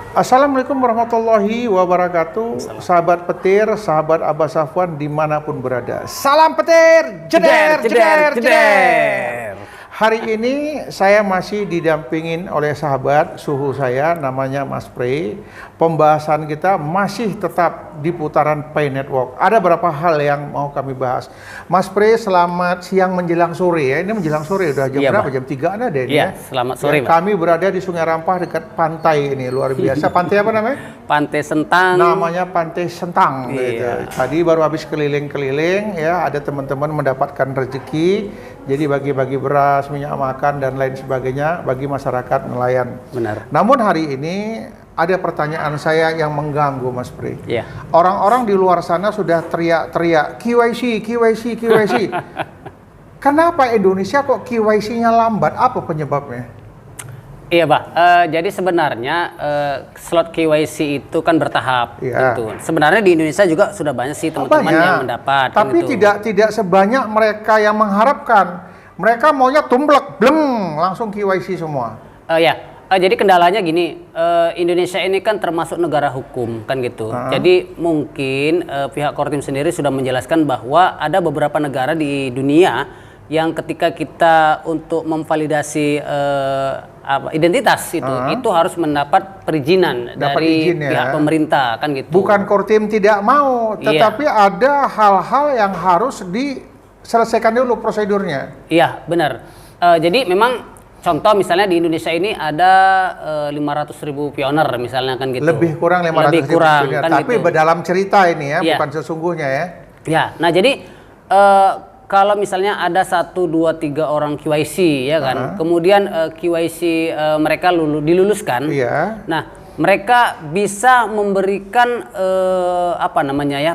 Assalamualaikum warahmatullahi wabarakatuh. Sahabat petir, sahabat Abah Safwan dimanapun berada. Salam petir, jeder, jeder, jeder. Hari ini saya masih didampingin oleh sahabat suhu saya, namanya Mas Pre. Pembahasan kita masih tetap di putaran Pay Network. Ada beberapa hal yang mau kami bahas. Mas Pre, selamat siang menjelang sore ya. Ini menjelang sore, udah jam berapa? Jam 3 ada deh. Iya, selamat sore, Pak. Kami berada di Sungai Rampah dekat pantai ini, luar biasa. Pantai apa namanya? Pantai Sentang. Namanya Pantai Sentang. Iya. Gitu. Tadi baru habis keliling-keliling ya, ada teman-teman mendapatkan rezeki. Jadi bagi-bagi beras, minyak makan dan lain sebagainya bagi masyarakat nelayan. Benar. Namun hari ini ada pertanyaan saya yang mengganggu, Mas Pri. Iya. Orang-orang di luar sana sudah teriak-teriak KYC, KYC, KYC. Kenapa Indonesia kok KYC-nya lambat? Apa penyebabnya? Iya, Pak. Jadi sebenarnya slot KYC itu kan bertahap. Iya. Gitu. Sebenarnya di Indonesia juga sudah banyak sih teman-teman yang mendapat. Tapi gitu. tidak sebanyak mereka yang mengharapkan. Mereka maunya tumblek, bleng, langsung KYC semua. Jadi kendalanya gini, Indonesia ini kan termasuk negara hukum kan gitu. Jadi mungkin pihak Kortim sendiri sudah menjelaskan bahwa ada beberapa negara di dunia yang ketika kita untuk memvalidasi identitas itu harus mendapat perizinan dari pihak pemerintah kan gitu. Bukan Kortim tidak mau, tetapi ada hal-hal yang harus diselesaikan dulu prosedurnya. Iya, benar. Jadi memang contoh misalnya di Indonesia ini ada 500.000 pioner misalnya kan gitu. Lebih kurang 500.000 pioner, kan tapi gitu. dalam cerita ini ya, bukan sesungguhnya ya. Ya, nah jadi kalau misalnya ada 1, 2, 3 orang KYC ya kan, kemudian KYC mereka diluluskan. Iya. Nah, mereka bisa memberikan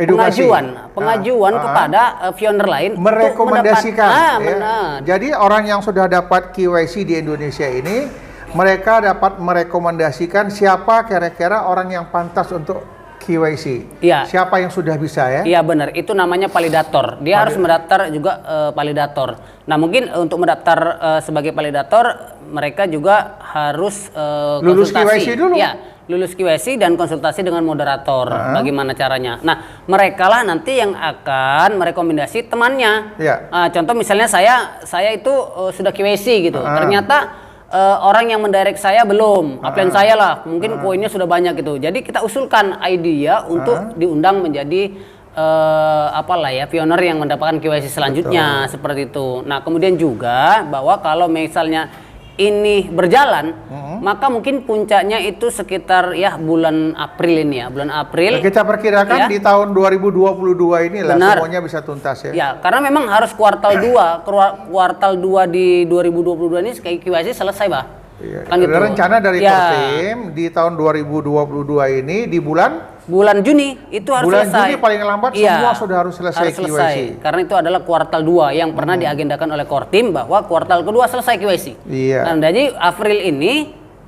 Edukasi. pengajuan kepada pioner lain merekomendasikan. untuk Benar. Jadi orang yang sudah dapat KYC di Indonesia ini, mereka dapat merekomendasikan siapa kira-kira orang yang pantas untuk KYC. Iya. Siapa yang sudah bisa ya? Iya benar, itu namanya validator. Dia harus mendaftar juga validator. Nah mungkin untuk mendaftar sebagai validator, mereka juga harus lulus konsultasi. KYC dulu. Ya, lulus KYC dan konsultasi dengan moderator. Bagaimana caranya? Nah mereka lah nanti yang akan merekomendasi temannya. Iya. Contoh misalnya saya itu sudah KYC gitu. Ternyata orang yang mendirect saya belum, upline saya lah, mungkin poinnya sudah banyak gitu. Jadi kita usulkan idea untuk diundang menjadi pioner yang mendapatkan KYC selanjutnya. Betul. Seperti itu. Nah kemudian juga bahwa kalau misalnya ini berjalan, maka mungkin puncaknya itu sekitar bulan April ini ya, bulan April. Kita perkirakan di tahun 2022 inilah semuanya bisa tuntas ya. Ya, karena memang harus kuartal 2 di 2022 ini KYC selesai, Pak. Iya. Kan gitu. Rencana dari Kortim di tahun 2022 ini di bulan Juni itu harus selesai. Bulan Juni paling lambat semua sudah harus selesai KYC. Karena itu adalah kuartal 2 yang pernah diagendakan oleh Kortim bahwa kuartal kedua selesai KYC. Iya. Nah, jadi April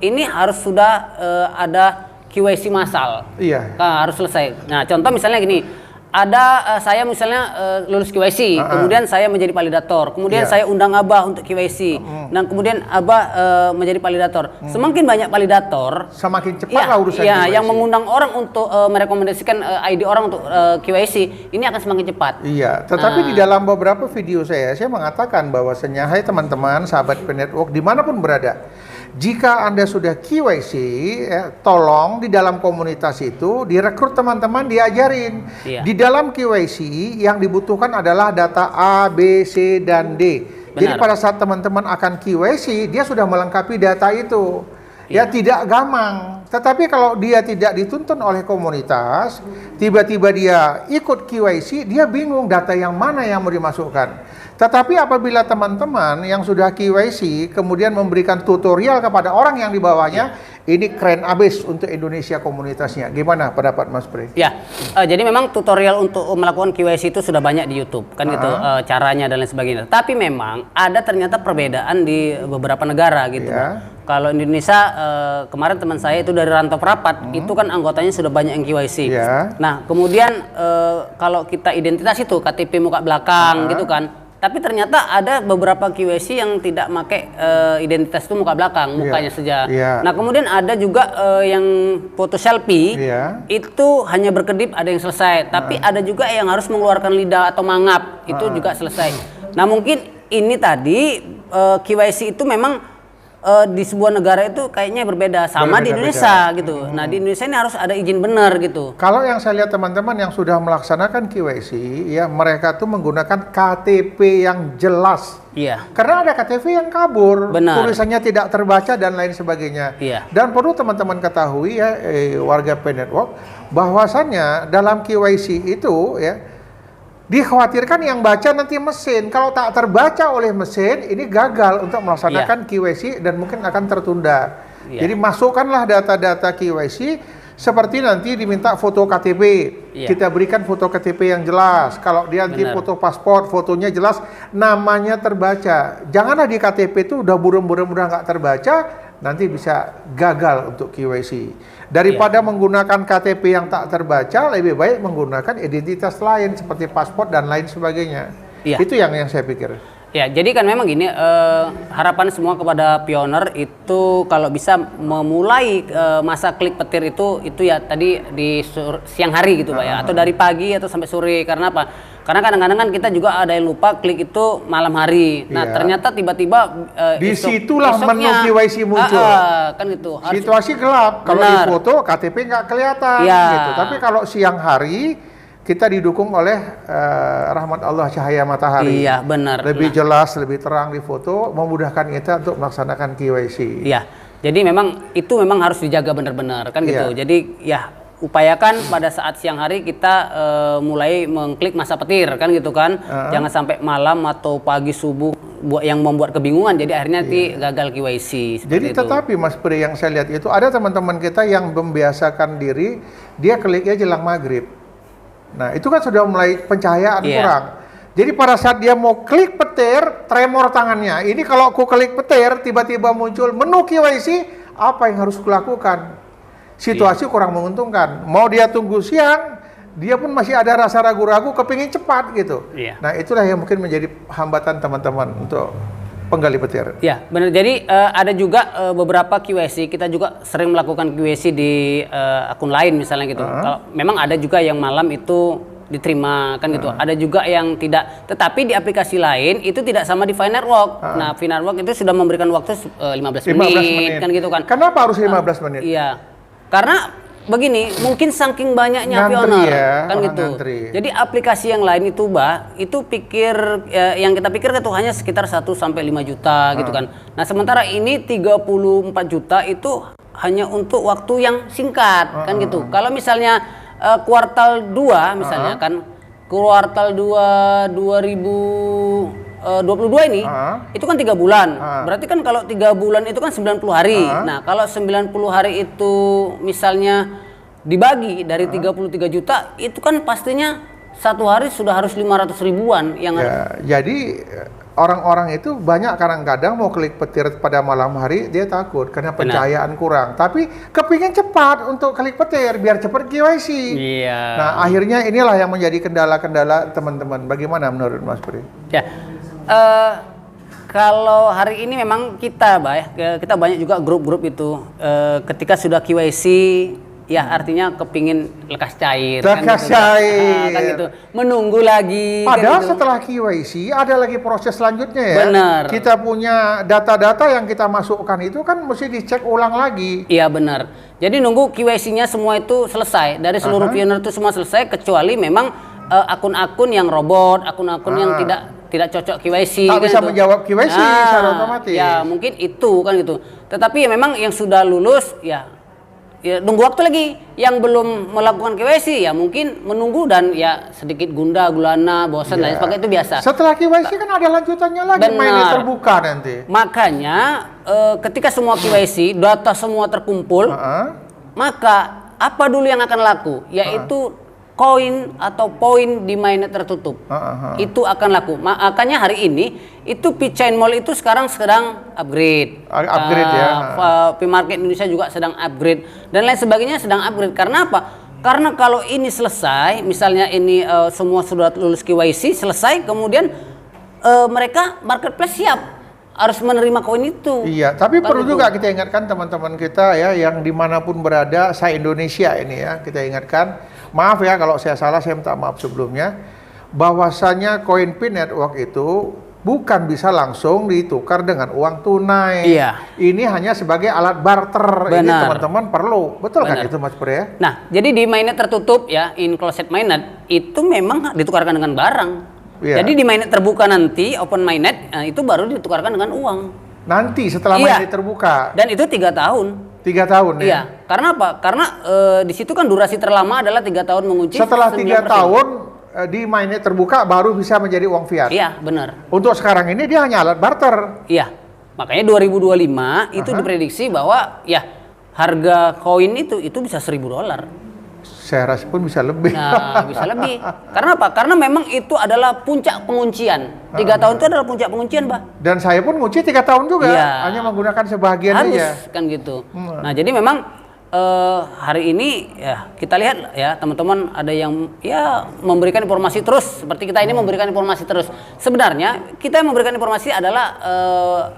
ini harus sudah ada KYC massal. Iya. Nah, harus selesai. Nah, contoh misalnya gini, ada saya misalnya lulus KYC, kemudian saya menjadi validator, kemudian saya undang Abah untuk KYC, dan kemudian Abah menjadi validator. Semakin banyak validator, semakin cepat lah urusan KYC. Yang mengundang orang untuk merekomendasikan ID orang untuk KYC, ini akan semakin cepat. Iya, tetapi di dalam beberapa video saya mengatakan bahwasanya, hai teman-teman, sahabat Pay Network dimanapun berada, jika Anda sudah KYC, tolong di dalam komunitas itu direkrut teman-teman, diajarin. Iya. Di dalam KYC yang dibutuhkan adalah data A, B, C, dan D. Benar. Jadi pada saat teman-teman akan KYC, dia sudah melengkapi data itu. Ya tidak gampang. Tetapi kalau dia tidak dituntun oleh komunitas, tiba-tiba dia ikut KYC, dia bingung data yang mana yang mau dimasukkan. Tetapi apabila teman-teman yang sudah KYC kemudian memberikan tutorial kepada orang yang di bawahnya, ini keren abis untuk Indonesia komunitasnya. Gimana pendapat Mas Pri? Ya, jadi memang tutorial untuk melakukan KYC itu sudah banyak di YouTube, kan gitu caranya dan lain sebagainya. Tapi memang ada ternyata perbedaan di beberapa negara gitu. Kalau Indonesia kemarin teman saya itu dari Rantau Perapat, itu kan anggotanya sudah banyak yang KYC. Nah, kemudian kalau kita identitas itu KTP muka belakang gitu kan. Tapi ternyata ada beberapa KYC yang tidak pakai identitas itu muka belakang, mukanya saja. Nah kemudian ada juga yang foto selfie, itu hanya berkedip ada yang selesai. Tapi ada juga yang harus mengeluarkan lidah atau mangap, itu juga selesai. Nah mungkin ini tadi KYC itu memang di sebuah negara itu kayaknya berbeda sama di Indonesia gitu. Nah di Indonesia ini harus ada izin benar gitu. Kalau yang saya lihat teman-teman yang sudah melaksanakan KYC, ya mereka tuh menggunakan KTP yang jelas. Iya. Karena ada KTP yang kabur, benar. tulisannya tidak terbaca dan lain sebagainya. Iya. Dan perlu teman-teman ketahui ya warga Pen Network, bahwasannya dalam KYC itu ya dikhawatirkan yang baca nanti mesin. Kalau tak terbaca oleh mesin, ini gagal untuk melaksanakan KYC dan mungkin akan tertunda. Jadi masukkanlah data-data KYC seperti nanti diminta foto KTP. Kita berikan foto KTP yang jelas. Kalau dia nanti foto paspor, fotonya jelas, namanya terbaca. Janganlah di KTP itu udah buram-buram udah nggak terbaca, nanti bisa gagal untuk KYC. Daripada menggunakan KTP yang tak terbaca, lebih baik menggunakan identitas lain seperti paspor dan lain sebagainya. Itu yang saya pikir. Ya, jadi kan memang gini, harapan semua kepada pioner itu kalau bisa memulai masa klik petir itu ya tadi di siang hari gitu Pak ya, atau dari pagi atau sampai sore. Karena apa? Karena kadang-kadang kan kita juga ada yang lupa klik itu malam hari. Nah ternyata tiba-tiba disitulah menu KYC muncul. Kan gitu. Situasi gelap. Kalau di foto KTP nggak kelihatan. Gitu. Tapi kalau siang hari kita didukung oleh rahmat Allah cahaya matahari. Iya benar. Lebih jelas, lebih terang di foto, memudahkan kita untuk melaksanakan KYC. Iya. Jadi memang itu memang harus dijaga benar-benar kan gitu. Jadi ya upayakan pada saat siang hari kita mulai mengklik masa petir kan gitu kan. Jangan sampai malam atau pagi subuh yang membuat kebingungan jadi akhirnya nanti gagal KYC. Jadi tetapi Mas Pri yang saya lihat itu ada teman-teman kita yang membiasakan diri dia kliknya jelang maghrib. Nah itu kan sudah mulai pencahayaan kurang. Jadi pada saat dia mau klik petir, tremor tangannya. Ini kalau aku klik petir, tiba-tiba muncul menu KYC, apa yang harus kulakukan? Situasi kurang menguntungkan. Mau dia tunggu siang, dia pun masih ada rasa ragu-ragu, kepingin cepat gitu. Nah itulah yang mungkin menjadi hambatan teman-teman untuk penggali petir. Ya benar. Jadi ada juga beberapa QSC, kita juga sering melakukan QSC di akun lain misalnya gitu. Kalau memang ada juga yang malam itu diterima kan gitu. Ada juga yang tidak. Tetapi di aplikasi lain itu tidak sama di Fine Network. Nah, Fine Network itu sudah memberikan waktu 15 menit kan gitu kan. Kenapa harus 15 menit? Iya. Karena begini, mungkin saking banyaknya pioner kan gitu. Jadi aplikasi yang lain itu itu pikir yang kita pikir itu hanya sekitar 1 sampai 5 juta gitu kan. Nah, sementara ini 34 juta itu hanya untuk waktu yang singkat kan gitu. Kalau misalnya kuartal 2 misalnya kan kuartal 2 2022 ini itu kan 3 bulan. Berarti kan kalau 3 bulan itu kan 90 hari. Nah, kalau 90 hari itu misalnya dibagi dari 33 juta itu kan pastinya satu hari sudah harus 500 ribuan yang jadi orang-orang itu banyak kadang-kadang mau klik petir pada malam hari dia takut karena pencahayaan kurang. Tapi kepingin cepat untuk klik petir biar cepat KYC. Nah, akhirnya inilah yang menjadi kendala-kendala teman-teman. Bagaimana menurut Mas Pri? Kalau hari ini memang kita banyak juga grup-grup itu ketika sudah KYC ya artinya kepingin lekas cair kan gitu. Menunggu lagi padahal kan gitu. Setelah KYC ada lagi proses selanjutnya ya. Benar. Kita punya data-data yang kita masukkan itu kan mesti dicek ulang lagi. Iya benar. Jadi nunggu KYC-nya semua itu selesai dari seluruh pioner itu semua selesai kecuali memang akun-akun yang robot, akun-akun yang tidak cocok KYC tak bisa menjawab KYC secara otomatis. Ya mungkin itu kan gitu. Tetapi ya memang yang sudah lulus ya nunggu waktu lagi. Yang belum melakukan KYC ya mungkin menunggu dan ya sedikit gundah gulana, bosan dan sebagainya itu biasa. Setelah KYC kan ada lanjutannya lagi, mainnya terbuka nanti. Makanya ketika semua KYC data semua terkumpul, maka apa dulu yang akan laku? Yaitu koin atau poin di mainnet tertutup itu akan laku. Makanya hari ini itu P-Chain Mall itu sekarang sedang upgrade. P-Market Indonesia juga sedang upgrade dan lain sebagainya sedang upgrade. Karena apa? Karena kalau ini selesai, misalnya ini semua sudah lulus KYC selesai, kemudian mereka marketplace siap harus menerima koin itu. Iya, tapi Kan perlu gitu. juga kita ingatkan teman-teman kita ya yang dimanapun berada, saya Indonesia ini ya, kita ingatkan, maaf ya kalau saya salah, saya minta maaf sebelumnya, bahwasanya koin PIN network itu bukan bisa langsung ditukar dengan uang tunai. Iya. Ini hanya sebagai alat barter. Ini Benar. teman-teman perlu, betul kan Benar. itu Mas Pur ya? Nah, jadi di mainnet tertutup ya, in closed mainnet itu memang ditukarkan dengan barang. Iya. Jadi di mainnet terbuka nanti, open mainnet, itu baru ditukarkan dengan uang. Nanti setelah Iya. mainnet terbuka, Dan itu 3 tahun. 3 tahun ya. Iya, karena apa? Karena di situ kan durasi terlama adalah 3 tahun mengunci. Setelah 3 9%. tahun di mainnet terbuka baru bisa menjadi uang fiat. Iya, benar. Untuk sekarang ini dia hanya alat barter. Iya. Makanya 2025 itu diprediksi bahwa ya harga koin itu bisa $1.000. Saya rasa pun bisa lebih. Nah, bisa lebih. Karena apa? Karena memang itu adalah puncak penguncian. 3 tahun itu adalah puncak penguncian, Mbak. Dan saya pun nguci 3 tahun juga, Iya. hanya menggunakan sebagian Harus aja. kan gitu. Nah, jadi memang hari ini ya kita lihat ya teman-teman ada yang ya memberikan informasi terus seperti kita ini memberikan informasi terus. Sebenarnya kita yang memberikan informasi adalah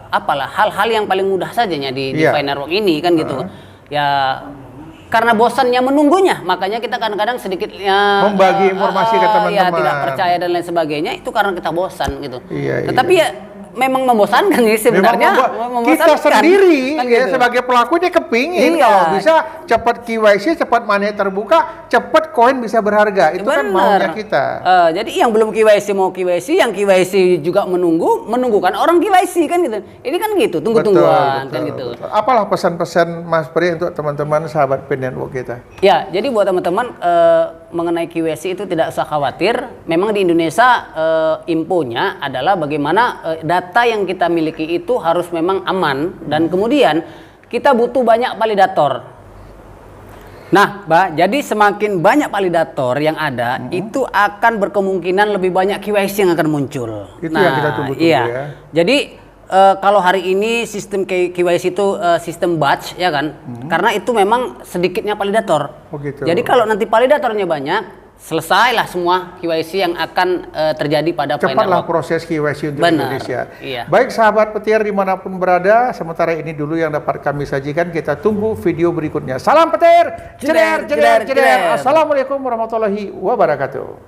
apalah hal-hal yang paling mudah sajanya di Iya. DeFi Network ini kan gitu. Ya karena bosannya menunggunya, makanya kita kadang-kadang sedikit Membagi informasi ke ya teman-teman. tidak percaya dan lain sebagainya itu karena kita bosan gitu. Iya, Tetapi ya memang membosankan sih sebenarnya. Memang kita sendiri kan ya gitu. sebagai pelaku dia kepingin Iya. kalau bisa cepat KYC, cepat money terbuka, cepat koin bisa berharga. Itu kan maunya kita. Jadi yang belum KYC mau KYC, yang KYC juga menunggukan orang KYC kan gitu. Ini kan gitu, tunggu-tungguan kan gitu. Betul. Apalah pesan-pesan Mas Pri untuk teman-teman sahabat PIN Network kita? Ya, jadi buat teman-teman mengenai KYC itu tidak usah khawatir. Memang di Indonesia infonya adalah bagaimana data yang kita miliki itu harus memang aman dan kemudian kita butuh banyak validator. Nah, Mbak, jadi semakin banyak validator yang ada, itu akan berkemungkinan lebih banyak KYC yang akan muncul. Itu yang kita tunggu-tunggu iya. ya. Jadi kalau hari ini sistem KYC itu sistem batch ya kan, karena itu memang sedikitnya validator. Oh, gitu. Jadi kalau nanti validatornya banyak, selesailah semua KYC yang akan terjadi pada Pi Cepatlah Network. proses KYC untuk Benar, Indonesia. iya. Baik sahabat petir dimanapun berada, sementara ini dulu yang dapat kami sajikan. Kita tunggu video berikutnya. Salam petir, jeder, jeder, jeder. Assalamualaikum warahmatullahi wabarakatuh.